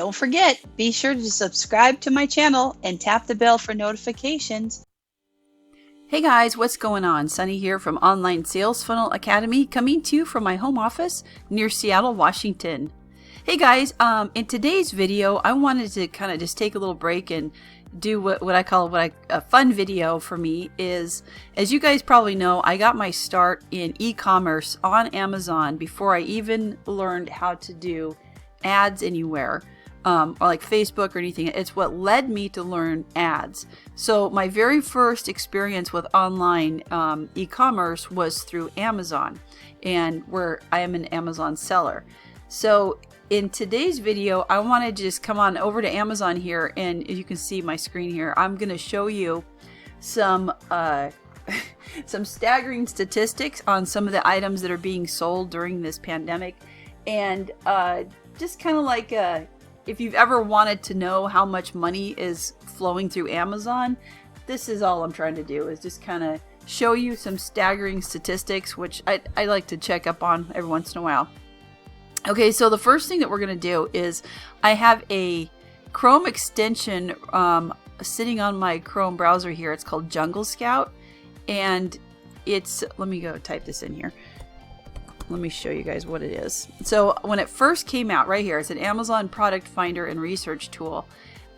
don't forget, be sure to subscribe to my channel and tap the bell for notifications. Hey guys, what's going on? Sunny here from Online Sales Funnel Academy, coming to you from my home office near Seattle, Washington. Hey guys, in today's video, I wanted to kind of just take a little break and do what I call a fun video for me is, as you guys probably know, I got my start in e-commerce on Amazon before I even learned how to do ads anywhere. Or like Facebook or anything. It's what led me to learn ads. So my very first experience with online e-commerce was through Amazon, and where I am an Amazon seller. So in today's video, I want to just come on over to Amazon here, and as you can see my screen here, I'm going to show you some some staggering statistics on some of the items that are being sold during this pandemic, and just kind of like if you've ever wanted to know how much money is flowing through Amazon, this is all I'm trying to do, is just kind of show you some staggering statistics, which I like to check up on every once in a while. Okay, so the first thing that we're going to do is I have a Chrome extension sitting on my Chrome browser here. It's called Jungle Scout, and it's, let me go type this in here. Let me show you guys what it is. So when it first came out, right here, it's an Amazon product finder and research tool.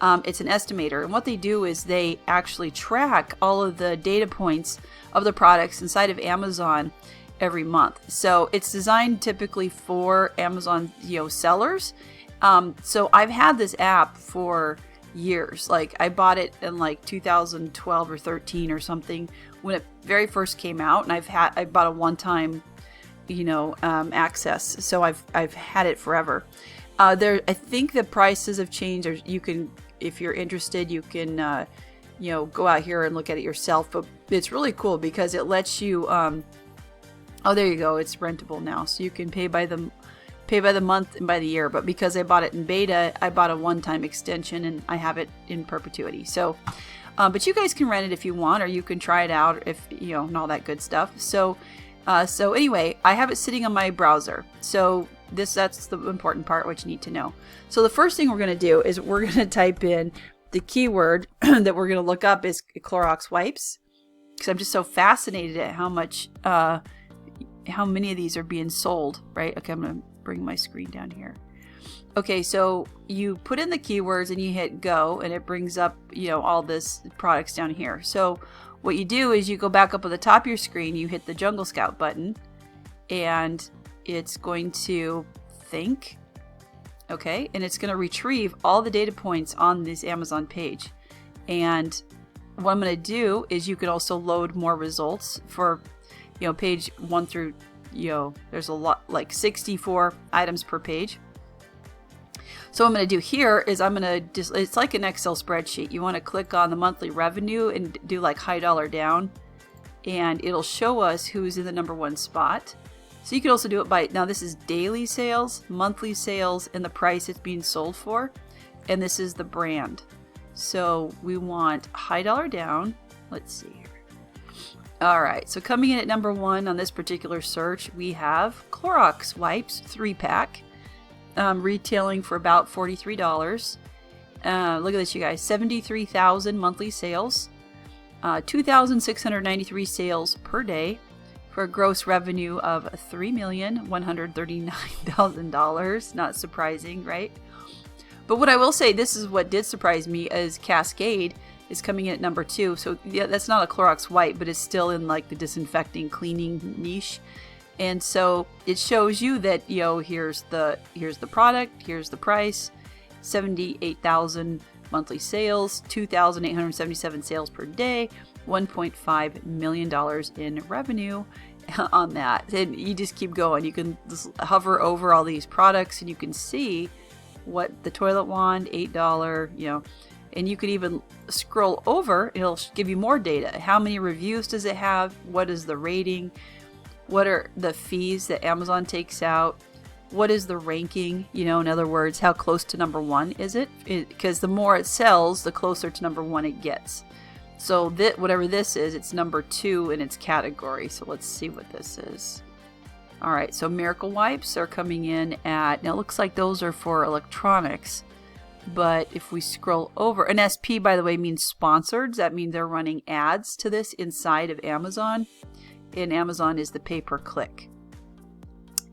It's an estimator, and what they do is they actually track all of the data points of the products inside of Amazon every month. So it's designed typically for Amazon, sellers. So I've had this app for years. Like I bought it in like 2012 or 13 or something when it very first came out, and I bought a one-time access, so I've had it forever. I think the prices have changed, or you can, if you're interested, you can go out here and look at it yourself. But it's really cool because it lets you oh, there you go, it's rentable now, so you can pay by the month and by the year. But because I bought it in beta, I bought a one-time extension and I have it in perpetuity. So but you guys can rent it if you want, or you can try it out if and all that good stuff. So anyway, I have it sitting on my browser. So that's the important part, what you need to know. So the first thing we're going to do is we're going to type in the keyword that we're going to look up is Clorox Wipes, because I'm just so fascinated at how many of these are being sold, right? Okay, I'm going to bring my screen down here. Okay, so you put in the keywords and you hit go, and it brings up, all this products down here. So what you do is you go back up at the top of your screen, you hit the Jungle Scout button, and it's going to think, okay, and it's going to retrieve all the data points on this Amazon page. And what I'm going to do is you can also load more results for, page 1 through, there's a lot, like 64 items per page. So what I'm going to do here is I'm going to just, it's like an Excel spreadsheet. You want to click on the monthly revenue and do like high dollar down, and it'll show us who's in the #1 spot. So you can also do it by, now this is daily sales, monthly sales, and the price it's being sold for. And this is the brand. So we want high dollar down. Let's see here. All right, so coming in at #1 on this particular search, we have Clorox Wipes 3-pack. Retailing for about $43. Look at this, you guys. 73,000 monthly sales, 2,693 sales per day, for a gross revenue of $3,139,000. Not surprising, right? But what I will say, this is what did surprise me, is Cascade is coming in at #2. So yeah, that's not a Clorox wipe, but it's still in like the disinfecting cleaning niche. And so it shows you that, here's the product, here's the price, 78,000 monthly sales, 2,877 sales per day, $1.5 million in revenue on that. And you just keep going. You can just hover over all these products and you can see what the toilet wand, $8, and you could even scroll over. It'll give you more data. How many reviews does it have? What is the rating? What are the fees that Amazon takes out? What is the ranking? In other words, how close to #1 is it? Because the more it sells, the closer to #1 it gets. So whatever this is, it's #2 in its category. So let's see what this is. All right, so Miracle Wipes are coming in at, now it looks like those are for electronics. But if we scroll over, and SP, by the way, means sponsored. That means they're running ads to this inside of Amazon. And Amazon is the pay-per-click.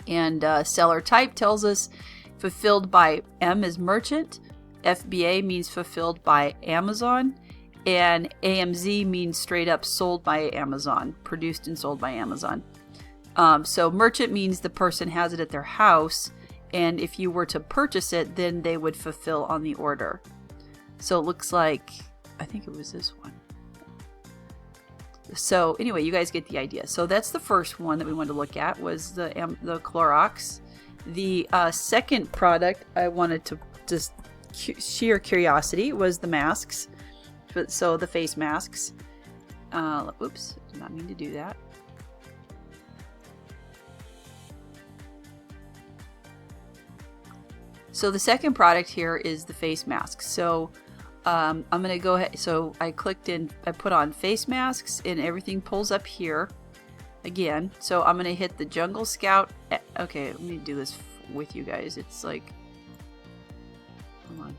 And seller type tells us fulfilled by M is merchant. FBA means fulfilled by Amazon. And AMZ means straight up sold by Amazon, produced and sold by Amazon. So merchant means the person has it at their house. And if you were to purchase it, then they would fulfill on the order. So it looks like, I think it was this one. So anyway, you guys get the idea. So that's the first one that we wanted to look at, was the Clorox. The second product I wanted to just sheer curiosity was the masks. So the face masks. Oops, did not mean to do that. So the second product here is the face mask. So I'm going to go ahead. So I clicked in, I put on face masks, and everything pulls up here again. So I'm going to hit the Jungle Scout. Okay, let me do this with you guys. It's like, hold on.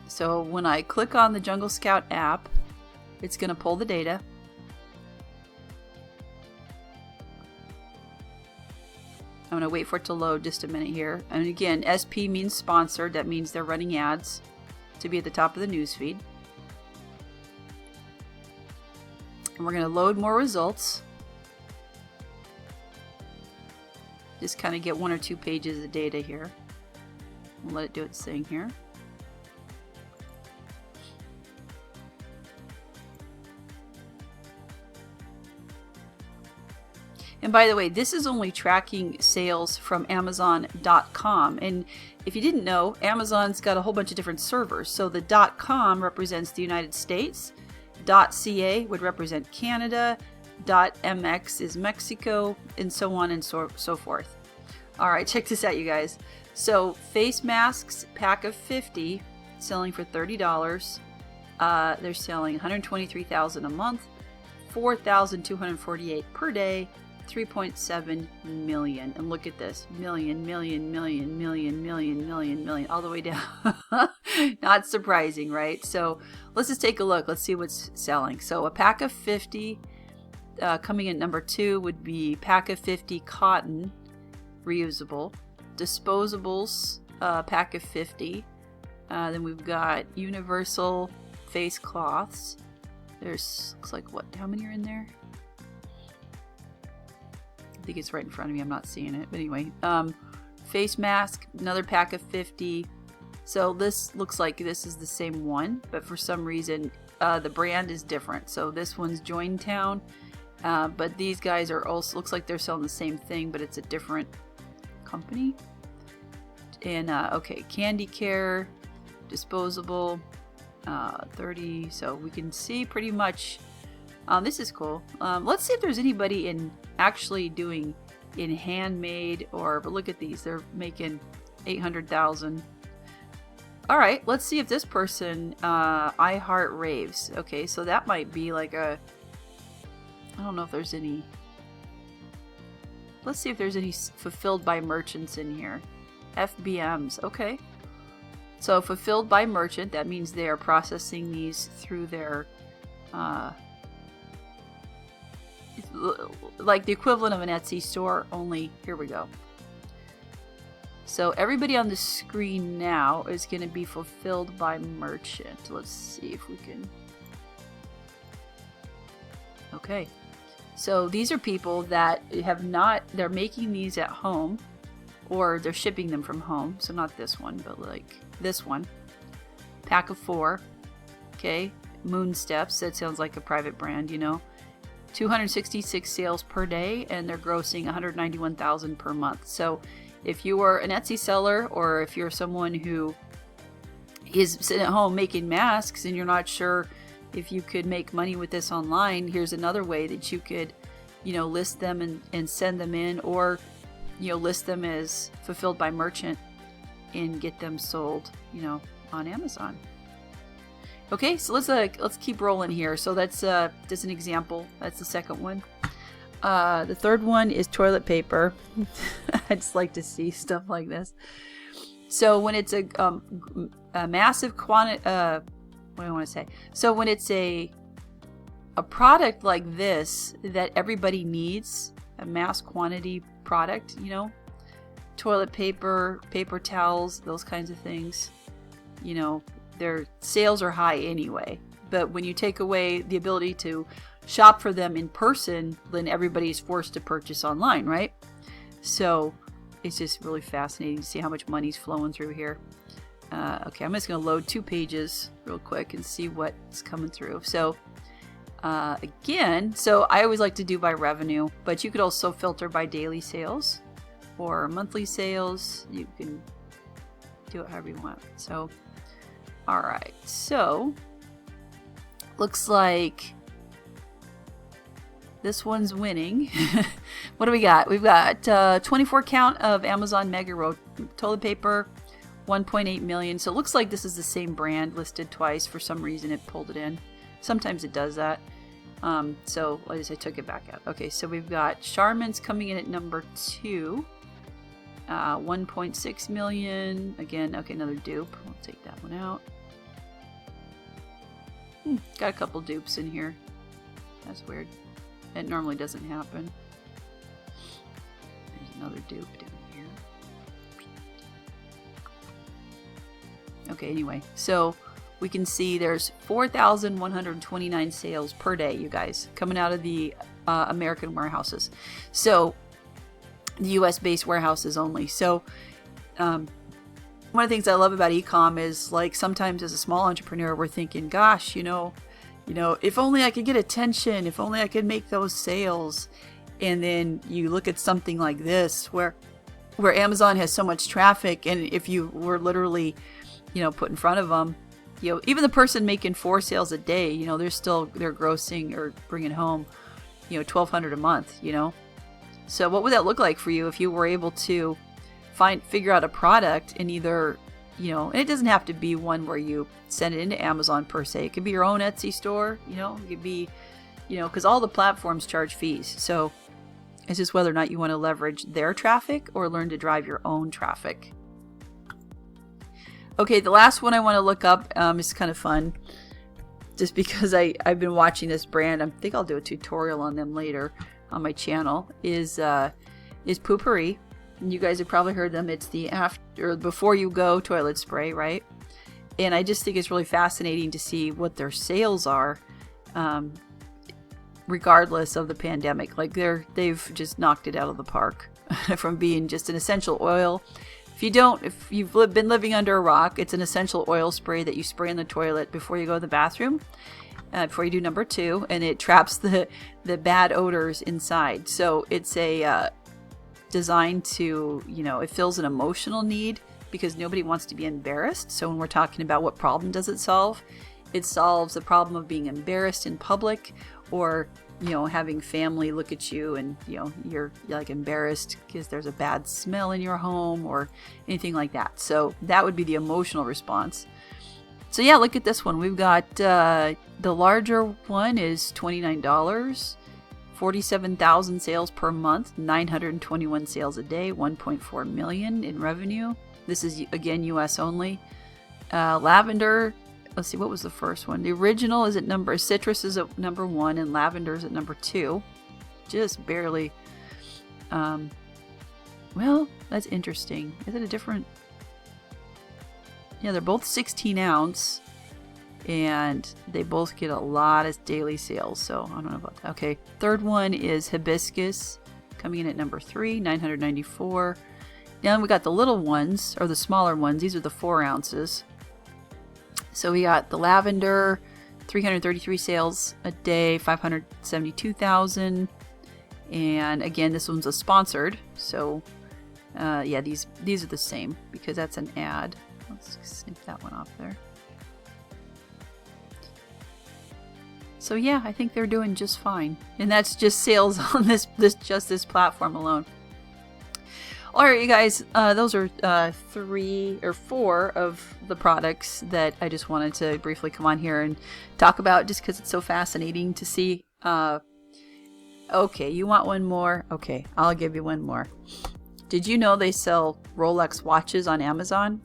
So when I click on the Jungle Scout app, it's going to pull the data. I'm going to wait for it to load just a minute here. And again, SP means sponsored. That means they're running ads to be at the top of the newsfeed. And we're going to load more results. Just kind of get 1 or 2 pages of data here. We'll let it do its thing here. And by the way, this is only tracking sales from Amazon.com. And if you didn't know, Amazon's got a whole bunch of different servers. So the .com represents the United States, .ca would represent Canada, .mx is Mexico, and so on and so forth. All right, check this out, you guys. So face masks, pack of 50, selling for $30. They're selling 123,000 a month, 4,248 per day. 3.7 million. And look at this. Million, all the way down. Not surprising, right? So let's just take a look. Let's see what's selling. So a pack of 50, coming in number 2 would be pack of 50 cotton, reusable. Disposables, pack of 50. Then we've got universal face cloths. There's, looks like, what, how many are in there? I think it's right in front of me. I'm not seeing it. But anyway, face mask, another pack of 50. So this looks like this is the same one, but for some reason the brand is different. So this one's Jointown, but these guys are also, looks like they're selling the same thing, but it's a different company. And okay, Candy Care, disposable, 30. So we can see pretty much. This is cool. Let's see if there's anybody in actually doing in handmade or, but look at these, they're making 800,000. All right, let's see if this person, I Heart Raves. Okay, so that might be like a, I don't know if there's any, let's see if there's any fulfilled by merchants in here. FBMs, okay. So fulfilled by merchant, that means they are processing these through their, like the equivalent of an Etsy store, only here we go. So everybody on the screen now is going to be fulfilled by merchant. Let's see if we can. Okay, so these are people that have not, they're making these at home, or they're shipping them from home. So not this one, but like this one. Pack of 4. Okay, Moon Steps, that sounds like a private brand, you know. 266 sales per day, and they're grossing 191,000 per month. So if you are an Etsy seller, or if you're someone who is sitting at home making masks and you're not sure if you could make money with this online, here's another way that you could, you know, list them and send them in, or, you know, list them as fulfilled by merchant and get them sold, you know, on Amazon. Okay, so let's keep rolling here. So that's just an example. That's the second one. The third one is toilet paper. I just like to see stuff like this. So when it's a massive quantity, what do I want to say? So when it's a product like this that everybody needs, a mass quantity product, you know, toilet paper, paper towels, those kinds of things, you know, their sales are high anyway. But when you take away the ability to shop for them in person, then everybody's forced to purchase online, right? So it's just really fascinating to see how much money's flowing through here. Okay, I'm just going to load 2 pages real quick and see what's coming through. So again, so I always like to do by revenue, but you could also filter by daily sales or monthly sales. You can do it however you want. So, all right, so looks like this one's winning. What do we got? We've got 24 count of Amazon Mega Roll toilet paper, 1.8 million. So it looks like this is the same brand listed twice. For some reason it pulled it in. Sometimes it does that. So I took it back out. Okay, so we've got Charmin's coming in at number 2. 1.6 million. Again, okay, another dupe. We'll take that one out. Got a couple dupes in here. That's weird. It normally doesn't happen. There's another dupe down here. Okay, anyway, so we can see there's 4,129 sales per day, you guys, coming out of the American warehouses. So the US-based warehouses only. So one of the things I love about e-com is, like, sometimes as a small entrepreneur, we're thinking, gosh, you know, if only I could get attention, if only I could make those sales. And then you look at something like this where Amazon has so much traffic, and if you were literally, you know, put in front of them, you know, even the person making 4 sales a day, you know, they're grossing or bringing home, you know, $1,200 a month, you know. So what would that look like for you if you were able to figure out a product and either, you know, and it doesn't have to be one where you send it into Amazon per se. It could be your own Etsy store, you know, it could be, you know, because all the platforms charge fees. So it's just whether or not you want to leverage their traffic or learn to drive your own traffic. Okay, the last one I want to look up is kind of fun, just because I've been watching this brand. I think I'll do a tutorial on them later on my channel. Is POO-POURRI. You guys have probably heard them. It's the before you go toilet spray, right? And I just think it's really fascinating to see what their sales are, regardless of the pandemic. Like they've just knocked it out of the park from being just an essential oil. If you've been living under a rock, it's an essential oil spray that you spray in the toilet before you go to the bathroom, before you do number 2, and it traps the bad odors inside. So it's a designed to, you know, it fills an emotional need because nobody wants to be embarrassed. So when we're talking about what problem does it solve solves the problem of being embarrassed in public, or, you know, having family look at you and, you know, you're like embarrassed because there's a bad smell in your home or anything like that. So that would be the emotional response. So yeah, look at this one. We've got the larger one is $29, 47,000 sales per month, 921 sales a day, 1.4 million in revenue. This is again US only. Lavender, let's see, what was the first one? The original is at citrus is at number 1, and lavender is at number 2. Just barely. Well, that's interesting. Is it a different? Yeah, they're both 16 ounce, and they both get a lot of daily sales. So I don't know about that. Okay, third one is hibiscus, coming in at number 3, 994. Now we got the little ones, or the smaller ones. These are the 4 ounces. So we got the lavender, 333 sales a day, 572,000. And again, this one's a sponsored. So yeah, these are the same because that's an ad. Let's snip that one off there. So yeah, I think they're doing just fine. And that's just sales on this platform alone. Alright, you guys, those are 3 or 4 of the products that I just wanted to briefly come on here and talk about, just because it's so fascinating to see. Okay, you want one more? Okay, I'll give you one more. Did you know they sell Rolex watches on Amazon?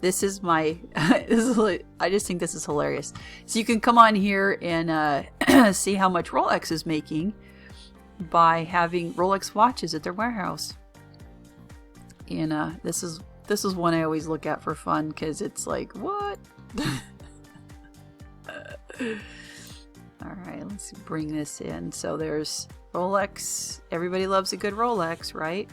This is my, I just think this is hilarious. So you can come on here and see how much Rolex is making by having Rolex watches at their warehouse. And this is one I always look at for fun, because it's like, what? All right, let's bring this in. So there's Rolex. Everybody loves a good Rolex, right?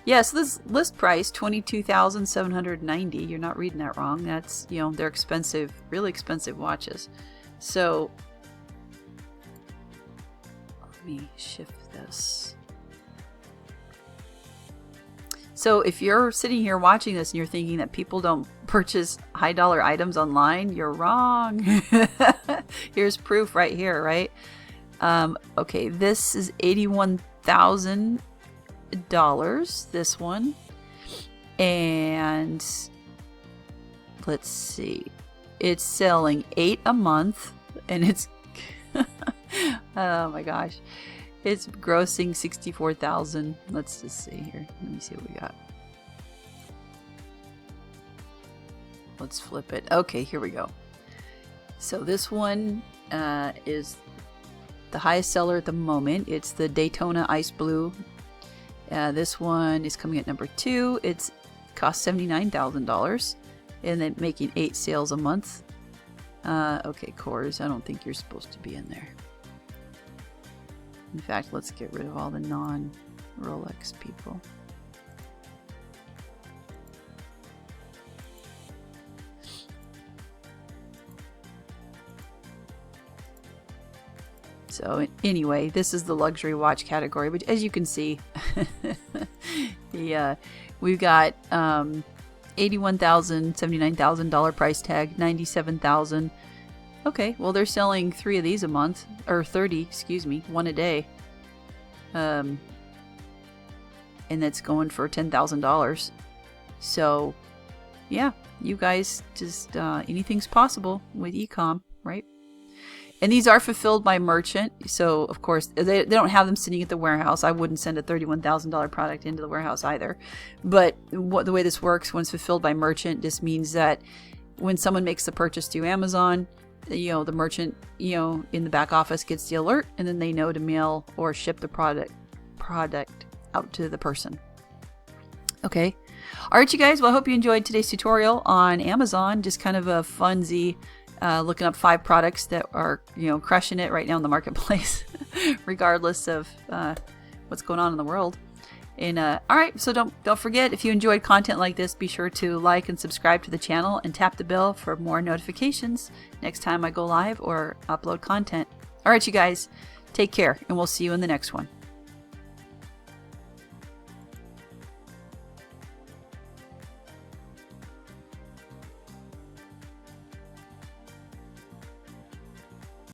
Yeah, so this list price, $22,790. You're not reading that wrong. That's, you know, they're expensive, really expensive watches. So let me shift this. So if you're sitting here watching this and you're thinking that people don't purchase high dollar items online, you're wrong. Here's proof right here, right? Okay, this is $81,000, this one. And let's see, it's selling 8 a month, and it's oh my gosh, it's grossing 64,000. Let's just see here. Let me see what we got. Let's flip it. Okay, here we go. So this one is the highest seller at the moment. It's the Daytona Ice Blue. This one is coming at number 2. It's cost $79,000, and then making 8 sales a month. Okay, Kors, I don't think you're supposed to be in there. In fact, let's get rid of all the non-Rolex people. So anyway, this is the luxury watch category, but as you can see, we've got $81,000, $79,000 price tag, $97,000. Okay, well, they're selling 3 of these a month, or 30, excuse me, 1 a day. And that's going for $10,000. So, yeah, you guys just, anything's possible with e-com, right? And these are fulfilled by merchant. So, of course, they don't have them sitting at the warehouse. I wouldn't send a $31,000 product into the warehouse either. But the way this works, when it's fulfilled by merchant, just means that when someone makes the purchase through Amazon, you know, the merchant, you know, in the back office gets the alert, and then they know to mail or ship the product out to the person. Okay. All right, you guys. Well, I hope you enjoyed today's tutorial on Amazon. Just kind of a funsy, looking up 5 products that are, you know, crushing it right now in the marketplace, regardless of what's going on in the world. And all right, so don't forget, if you enjoyed content like this, be sure to like and subscribe to the channel and tap the bell for more notifications next time I go live or upload content. All right, you guys, take care, and we'll see you in the next one.